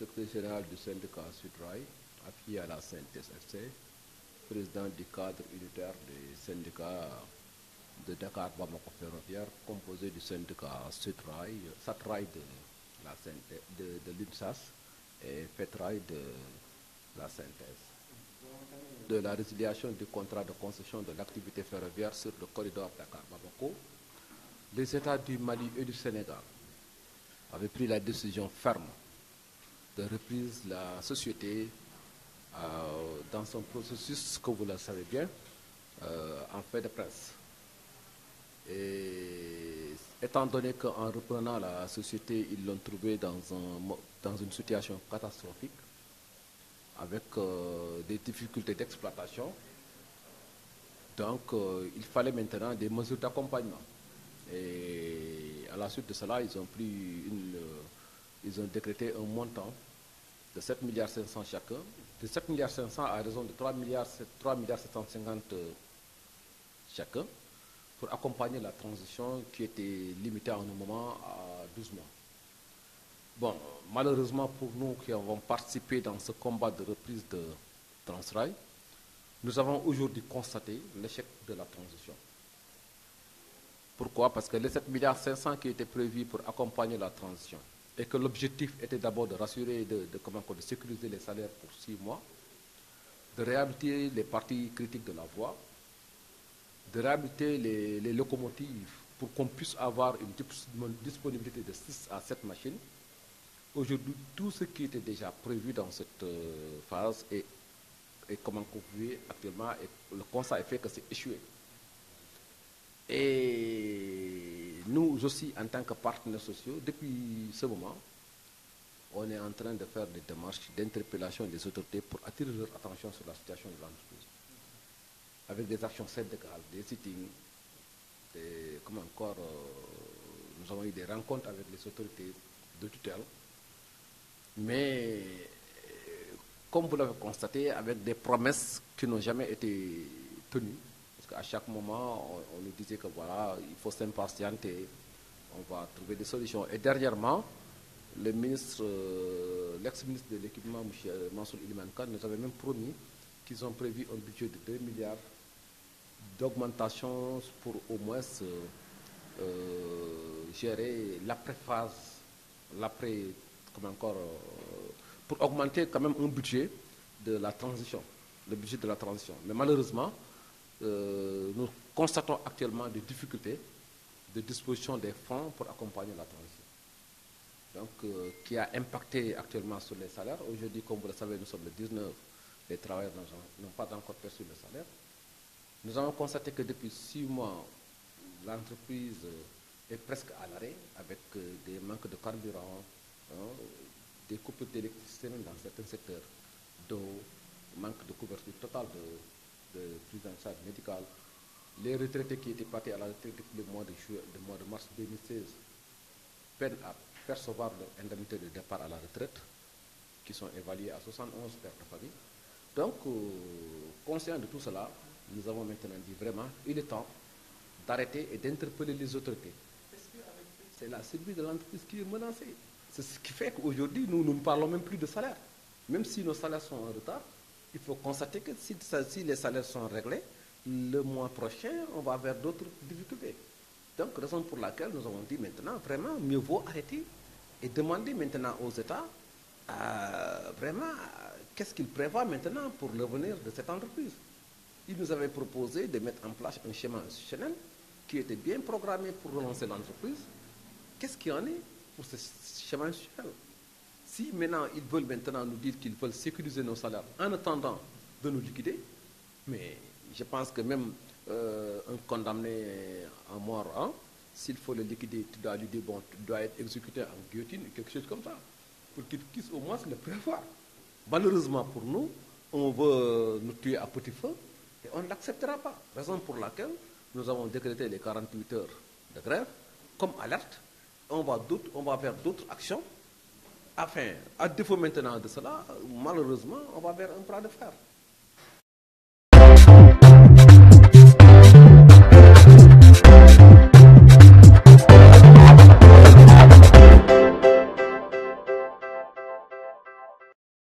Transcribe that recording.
secrétaire général du syndicat Sudrail, affilié à la CNTS-FC, président du cadre unitaire des syndicats de Dakar Bamako Ferroviaire, composé du syndicat Satrail de l'UNSAS et FETRAI de la CNTS. De la résiliation du contrat de concession de l'activité ferroviaire sur le corridor Dakar-Bamako, les États du Mali et du Sénégal avaient pris la décision ferme de reprise de la société dans son processus, que vous le savez bien, en fait de presse. Et étant donné qu'en reprenant la société, ils l'ont trouvée dans une situation catastrophique, avec des difficultés d'exploitation, donc il fallait maintenant des mesures d'accompagnement. Et à la suite de cela, ils ont décrété un montant de 7,5 milliards chacun, de 7,5 milliards à raison de 3,750 milliards chacun, pour accompagner la transition qui était limitée en un moment à 12 mois. Bon, malheureusement pour nous qui avons participé dans ce combat de reprise de Transrail, nous avons aujourd'hui constaté l'échec de la transition. Pourquoi? Parce que les 7,5 milliards qui étaient prévus pour accompagner la transition, et que l'objectif était d'abord de rassurer, de sécuriser les salaires pour 6 mois, de réhabiliter les parties critiques de la voie, de réhabiliter les locomotives pour qu'on puisse avoir une disponibilité de 6 à 7 machines. Aujourd'hui, tout ce qui était déjà prévu dans cette phase est comment vous voyez actuellement, et le constat est fait que c'est échoué. Et nous aussi, en tant que partenaires sociaux, depuis ce moment, on est en train de faire des démarches d'interpellation des autorités pour attirer leur attention sur la situation de l'entreprise. Avec des actions syndicales, des sittings, nous avons eu des rencontres avec les autorités de tutelle, mais comme vous l'avez constaté, avec des promesses qui n'ont jamais été tenues, parce qu'à chaque moment, on nous disait que voilà, il faut s'impatienter, on va trouver des solutions. Et dernièrement, l'ex-ministre de l'équipement, M. Mansour Ilimankan, nous avait même promis qu'ils ont prévu un budget de 2 milliards d'augmentation pour au moins gérer l'après-phase, pour augmenter quand même un budget de la transition, le budget de la transition. Mais malheureusement, nous constatons actuellement des difficultés de disposition des fonds pour accompagner la transition. Donc, qui a impacté actuellement sur les salaires. Aujourd'hui, comme vous le savez, nous sommes le 19, les travailleurs n'ont pas encore perçu le salaire. Nous avons constaté que depuis 6 mois, l'entreprise est presque à l'arrêt, avec des manques de carburant, des coupures d'électricité dans certains secteurs, d'eau, manque de couverture totale de prise en charge médicale. Les retraités qui étaient partis à la retraite depuis le mois de mars 2016 peinent à percevoir leur indemnité de départ à la retraite, qui sont évaluées à 71 pères de famille. Donc, conscient de tout cela, nous avons maintenant dit vraiment, il est temps d'arrêter et d'interpeller les autorités. C'est la survie de l'entreprise qui est menacée. C'est ce qui fait qu'aujourd'hui, nous ne parlons même plus de salaire. Même si nos salaires sont en retard, il faut constater que si les salaires sont réglés, le mois prochain, on va vers d'autres difficultés. Donc, raison pour laquelle nous avons dit maintenant, vraiment, mieux vaut arrêter et demander maintenant aux États, vraiment, qu'est-ce qu'ils prévoient maintenant pour l'avenir de cette entreprise. Ils nous avaient proposé de mettre en place un schéma institutionnel qui était bien programmé pour relancer l'entreprise. Qu'est-ce qu'il y en est pour ce schéma institutionnel? Si maintenant ils veulent maintenant nous dire qu'ils veulent sécuriser nos salaires en attendant de nous liquider, mais je pense que même un condamné en mort, s'il faut le liquider, tu dois lui dire, bon, tu dois être exécuté en guillotine, quelque chose comme ça, pour qu'il puisse au moins le prévoir. Malheureusement pour nous, on veut nous tuer à petit feu et on ne l'acceptera pas. Raison pour laquelle nous avons décrété les 48 heures de grève comme alerte. On va vers d'autres actions. Enfin, à défaut maintenant de cela, malheureusement, on va vers un bras de fer.